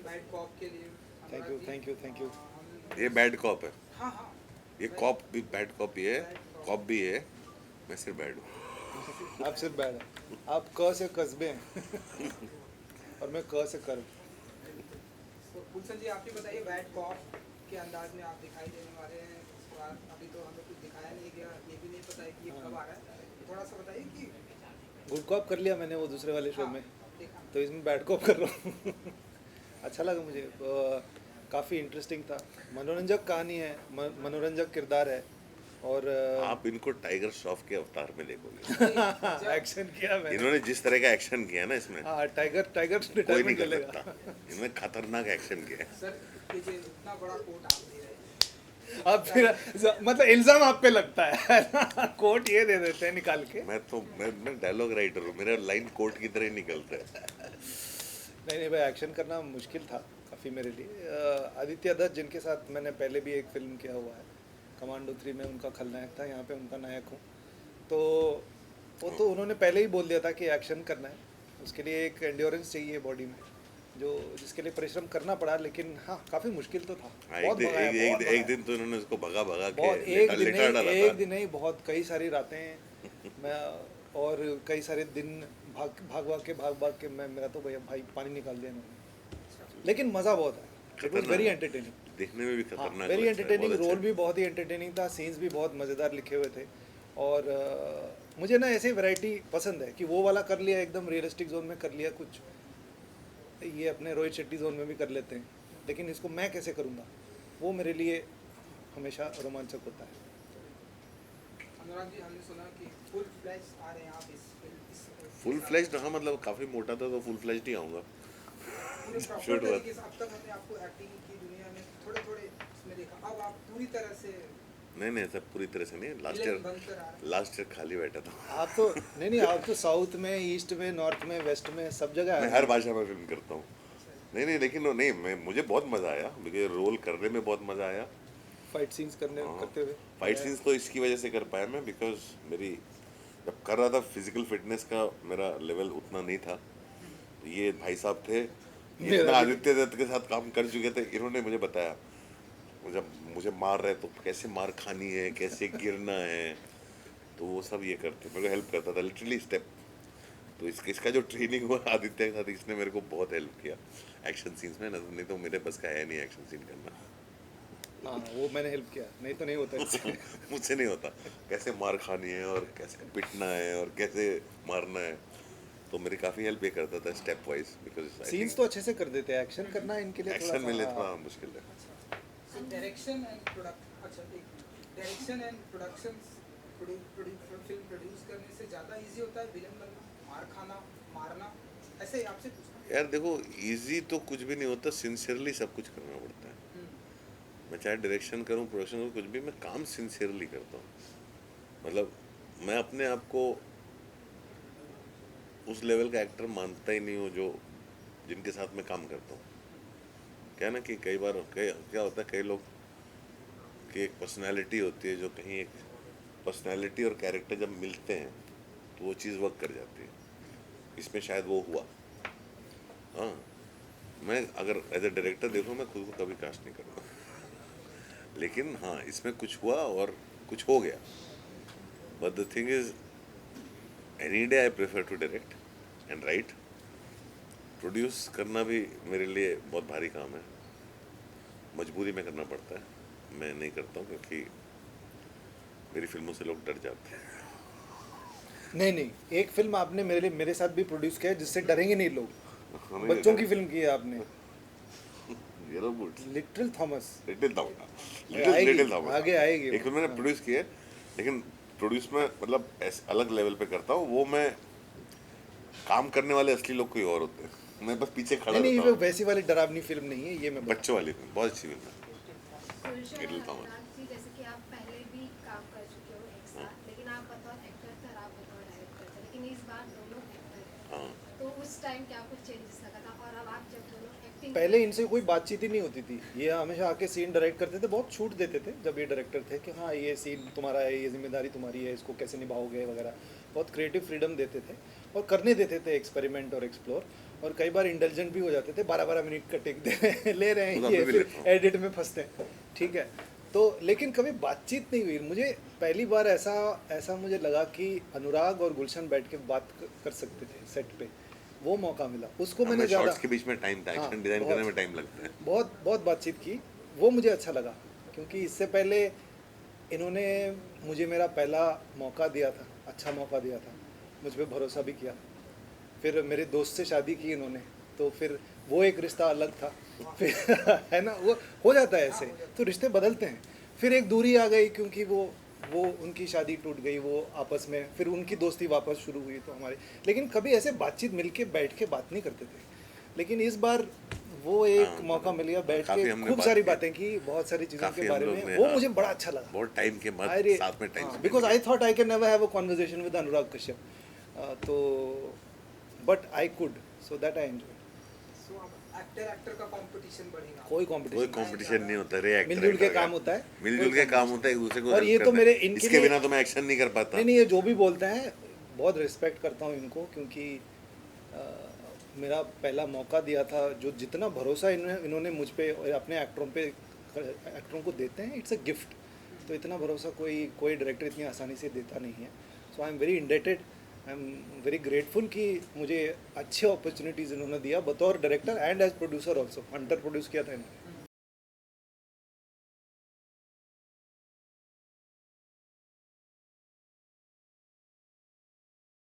Bad cop के लिए। Thank you thank you thank you. ये बैड कॉप है, हाँ हाँ। ये कॉप भी बैड कॉप ही है, कॉप भी है, मैं सिर्फ बैड हूँ। आप सिर्फ बैड है, आप क से कस्बे हैं और मैं क से कर। तो गुलशन जी आप ही बताइए, बैड कॉप के अंदाज में आप दिखाई देने वाले हैं इस बार। अभी तो हमें कुछ दिखाया नहीं गया, ये भी नहीं पता है कि ये कब आ रहा है, तो थोड़ा सा बताइए कि। गुड कॉप कर लिया मैंने वो दूसरे वाले शो हाँ, में, देखा। तो इसमें बैड कॉप कर रहा हूँ अच्छा लगा मुझे, काफ़ी इंटरेस्टिंग था, मनोरंजक कहानी है, मनोरंजक किरदार है और आप इनको टाइगर श्रॉफ के अवतार में देखोगे। एक्शन किया मैंने। इन्होंने जिस तरह का एक्शन किया ना इसमें हाँ टाइगर टाइगर कोई नहीं रिटायरमेंट कर ले लेगा। सकता, इन्होंने खतरनाक एक्शन किया है। सर ये जो इतना बड़ा कोट आप दे रहे हैं, अब फिर मतलब इल्जाम आप पे लगता है कोट ये दे देते हैं निकाल के। मैं डायलॉग राइटर हूँ, मेरा लाइन कोर्ट की तरह ही निकलता है। नहीं नहीं भाई, एक्शन करना मुश्किल था काफ़ी मेरे लिए। आदित्य दत्त जिनके साथ मैंने पहले भी एक फिल्म किया हुआ है, कमांडो 3 में उनका खलनायक था, यहाँ पे उनका नायक हूँ। तो वो तो उन्होंने पहले ही बोल दिया था कि एक्शन करना है, उसके लिए एक एंड्योरेंस चाहिए बॉडी में, जो जिसके लिए परिश्रम करना पड़ा, लेकिन हाँ काफ़ी मुश्किल तो था। हाँ, बहुत भगाया, बहुत एक भगाया। दिन तो इन्होंने उसको भगा भगा के बहुत एक दिन लिटा डाला नहीं, एक था। दिन नहीं, बहुत कई सारी रातें मैं और कई सारे दिन भाग भाग के मैं, मेरा तो भैया भाई पानी निकाल दिया इन्होंने, लेकिन मज़ा बहुत है। It was very entertaining. देखने में भी हाँ खतरनाक वेरी लगता है, एंटरटेनिंग, बहुत रोल अच्छा। भी बहुत ही एंटरटेनिंग था, सीन्स भी बहुत मज़ेदार लिखे हुए थे। और मुझे ना ऐसी वैरायटी पसंद है कि वो वाला कर लिया एकदम रियलिस्टिक जोन में कर लिया, कुछ ये अपने रोहित शेट्टी जोन में भी कर लेते हैं, लेकिन इसको मैं कैसे करूँगा, वो मेरे लिए हमेशा रोमांचक होता है। अनुराग जी हमने सुना कि फुल फ्लैश आ रहे हैं आप इस फुल फ्लेज्ड, हाँ मतलब काफी मोटा था तो फुल फ्लेज्ड ही आऊंगा। पूरे प्रॉपर Should work. तरीके से। अब तक हमने आपको एक्टिंग की दुनिया में थोड़े थोड़े इसमें देखा, अब आप पूरी तरह से नहीं सब पूरी तरह से नहीं, विलेन बनकर आ रहे हैं। लास्ट ईयर खाली बैठा था। आप तो नहीं, आप तो साउथ में, ईस्ट में, नॉर्थ में, वेस्ट में, सब जगह मैं आए हर हैं। भाषा में फिल्म करता हूँ। नहीं लेकिन नहीं, मैं मुझे बहुत मजा आया, मुझे रोल करने में बहुत मजा आया। फाइट सीन्स करते हुए फाइट सीन्स तो इसकी वजह से कर पाया मैं, बिकॉज मेरी जब कर रहा था फिजिकल फिटनेस का मेरा लेवल उतना नहीं था। ये भाई साहब थे, ये मेरा इतना भी। आदित्य दत्त के साथ काम कर चुके थे, इन्होंने मुझे बताया जब मुझे मार रहे तो कैसे मार खानी है, कैसे गिरना है, तो वो सब ये करते, मेरे को हेल्प करता था लिटरली स्टेप। तो इसका जो ट्रेनिंग हुआ आदित्य के साथ, इसने मेरे को बहुत हेल्प किया एक्शन सीन्स में, नहीं तो मेरे बस का है नहीं एक्शन सीन करना। हाँ वो मैंने हेल्प किया, नहीं तो नहीं होता इससे। मुझसे नहीं होता, कैसे मार खानी है और कैसे पिटना है और कैसे मारना है, तो मेरी काफ़ी हेल्प ये करता था स्टेप वाइज, बिकॉज सीन्स तो अच्छे से कर देते हैं, एक्शन करना इनके लिए एक्शन में लिए थोड़ा थोड़ा सा। मुश्किल है। सो डायरेक्शन एंड प्रोडक्ट, अच्छा एक direction and production, film produce करने से ज़्यादा इजी होता है विलन बनना, मार खाना, मारना, ऐसे ही आपसे पूछना। यार देखो, इजी तो कुछ भी नहीं होता, सिंसियरली सब कुछ करना पड़ता है। मैं चाहे डायरेक्शन करूं, प्रोडक्शन करूं, कुछ भी, मैं काम सिंसियरली करता हूँ। मतलब मैं अपने आप को उस लेवल का एक्टर मानता ही नहीं हूँ जो जिनके साथ मैं काम करता हूँ। क्या है ना कि कई बार क्या होता है, कई लोग की एक पर्सनैलिटी होती है, जो कहीं एक पर्सनैलिटी और कैरेक्टर जब मिलते हैं तो वो चीज़ वर्क कर जाती है। इसमें शायद वो हुआ। हाँ, मैं अगर एज ए डायरेक्टर देखूँ, मैं खुद को कभी कास्ट नहीं करूँगा, लेकिन हाँ इसमें कुछ हुआ और कुछ हो गया। But the thing is, any day I prefer to direct and write. Produce करना भी मेरे लिए बहुत भारी काम है, मजबूरी में करना पड़ता है, मैं नहीं करता हूँ क्योंकि मेरी फिल्मों से लोग डर जाते हैं। नहीं, एक फिल्म आपने मेरे साथ भी प्रोड्यूस किया है जिससे डरेंगे नहीं लोग, हमें बच्चों की फिल्म की है आपने, yellow boots, little Thomas. Little आएगी, लिटिल थॉमस आगे आएगी एक फिल्म मैंने हाँ। प्रोड्यूस की है, लेकिन प्रोड्यूस में मतलब अलग लेवल पे करता हूँ। वो मैं काम करने वाले असली लोग कोई और होते हैं, मैं बस पीछे खड़ा नहीं रहता वो हूँ। वैसी वाली डरावनी फिल्म नहीं है ये, मैं बता। बच्चों वाली फिल्म बहुत अच्छी फिल्म है। गुलशन और लिटिल थॉमस। अनुराग जी, जैसे कि आप पहले भी काम कर चुके हो एक साथ, लेकिन आप बतौर एक्टर थे और आप बतौर डायरेक्टर थे, लेकिन इस बार दोनों एक्टर हैं, हाँ, तो उस टाइम क्या कुछ चेंजेस लगा था? और अब आप जब दोनों एक्टिंग पहले इनसे कोई बातचीत ही नहीं होती थी, ये हमेशा आके सीन डायरेक्ट करते थे, बहुत छूट देते थे जब ये डायरेक्टर थे कि हाँ ये सीन तुम्हारा है, ये जिम्मेदारी तुम्हारी है, इसको कैसे निभाओगे वगैरह, बहुत क्रिएटिव फ्रीडम देते थे और करने देते थे एक्सपेरिमेंट और एक्सप्लोर। और कई बार इंटेलिजेंट भी हो जाते थे, 12-12 मिनट का टेक ले रहे खुदा हैं ये, पे भी फिर लेता हूँ। एडिट में फंसते हैं, ठीक है। तो लेकिन कभी बातचीत नहीं हुई। मुझे पहली बार ऐसा मुझे लगा कि अनुराग और गुलशन बैठ के बात कर सकते थे सेट पे, वो मौका मिला। उसको मैंने हमें ज़्यादा शॉट्स के बीच में टाइम था, हाँ, एक्शन डिजाइन बहुत। करने में टाइम लगता है। बहुत बातचीत की, वो मुझे अच्छा लगा, क्योंकि इससे पहले इन्होंने मुझे मेरा पहला मौका दिया था, अच्छा मौका दिया था, मुझ पर भरोसा भी किया। फिर मेरे दोस्त से शादी की इन्होंने, तो फिर वो एक रिश्ता अलग था, फिर है ना, वो हो जाता है ऐसे, तो रिश्ते बदलते हैं। फिर एक दूरी आ गई, क्योंकि वो उनकी शादी टूट गई, वो आपस में, फिर उनकी दोस्ती वापस शुरू हुई तो हमारी, लेकिन कभी ऐसे बातचीत मिलके बैठ के बात नहीं करते थे। लेकिन इस बार वो एक हाँ, मौका मिल गया, बैठ काफी के हमने खूब बात सारी की। बातें की, बहुत सारी चीज़ों काफी के हम बारे लोग में, ने, वो हाँ, मुझे बड़ा अच्छा लगा। बहुत टाइम के बाद अरे साथ में time because I thought I can never have a conversation with Anurag Kashyap, तो but I could, so that I enjoy. So अब एक्टर का कंपटीशन बढ़ेगा। कोई कोई कंपटीशन कंपटीशन नहीं होता रे, एक्टर मिलजुल के एक्टर का। काम होता है, मिलजुल कोई के काम competition होता है, एक दूसरे को और help ये तो करना है। मेरे इनके इसके लिए- बिना तो मैं एक्शन नहीं कर पाता। नहीं ये जो भी बोलते हैं बहुत रिस्पेक्ट करता हूँ इनको, क्योंकि मेरा पहला मौका दिया था, जो जितना भरोसा इन्होंने मुझ पे और अपने एक्टरों को देते हैं, इट्स अ गिफ्ट। तो इतना भरोसा कोई डायरेक्टर इतनी आसानी से देता नहीं है। So I am very indebted, I am very grateful कि मुझे अच्छे अपॉर्चुनिटीज़ इन्होंने दिया बतौर director and as producer also. Hunterrr produce किया था इन्होंने,